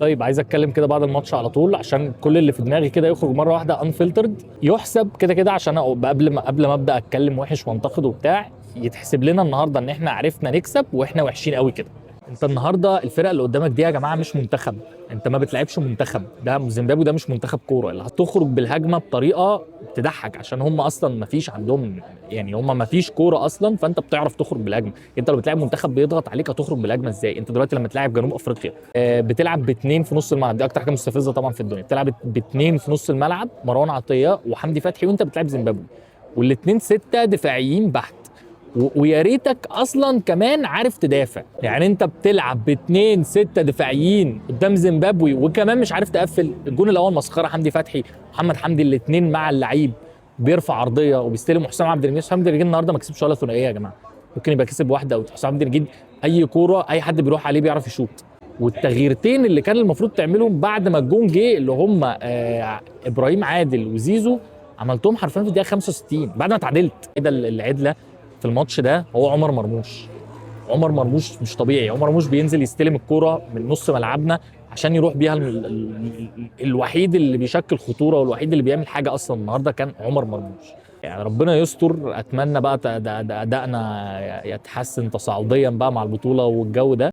طيب عايز اتكلم كده بعد الماتش على طول عشان كل اللي في دماغي كده يخرج مره واحده انفلترد، يحسب كده كده عشان قبل ما ابدا اتكلم وحش وانتقد وبتاع، يتحسب لنا النهارده ان احنا عرفنا نكسب واحنا وحشين قوي كده. انت النهارده الفرقه اللي قدامك دي يا جماعه مش منتخب، انت ما بتلعبش منتخب، ده زيمبابوي، ده مش منتخب كوره اللي هتخرج بالهجمه بطريقه تضحك عشان هم اصلا ما فيش عندهم، يعني هم ما فيش كوره اصلا، فانت بتعرف تخرج بالهجمه. انت لو بتلعب منتخب بيضغط عليك هتخرج بالهجمه ازاي؟ انت دلوقتي لما تلعب جنوب افريقيا بتلعب باثنين في نص الملعب، دي اكتر حاجه مستفزه طبعا في الدنيا، بتلعب باثنين في نص الملعب، مروان عطيه وحمدي فتحي، وانت بتلعب زيمبابوي والاثنين سته دفاعيين بحت، ويا ريتك اصلا كمان عارف تدافع. يعني انت بتلعب باتنين ستة دفاعيين قدام زيمبابوي وكمان مش عارف تقفل. الجون الاول مسخره، حمدي فتحي محمد حمدي الاتنين مع اللعيب، بيرفع عرضيه وبيستلم. حسام عبد المجيد، حسام عبد المجيد النهارده ما كسبش ولا ثنائيه يا جماعه، ممكن يبقى كسب واحده. او حسام عبد المجيد اي كوره اي حد بيروح عليه بيعرف يشوط. والتغييرتين اللي كان المفروض تعملهم بعد ما الجون جه اللي هم ابراهيم عادل وزيزو، عملتهم حرفيا في الدقيقه 65 بعد ما اتعادلت. كده العدله في الماتش ده هو عمر مرموش. عمر مرموش مش طبيعي، عمر مرموش بينزل يستلم الكوره من نص ملعبنا عشان يروح بيها الوحيد اللي بيشكل خطوره والوحيد اللي بيعمل حاجه اصلا النهارده كان عمر مرموش. يعني ربنا يستر، اتمنى بقى ادائنا يتحسن تصاعديا بقى مع البطوله والجو ده.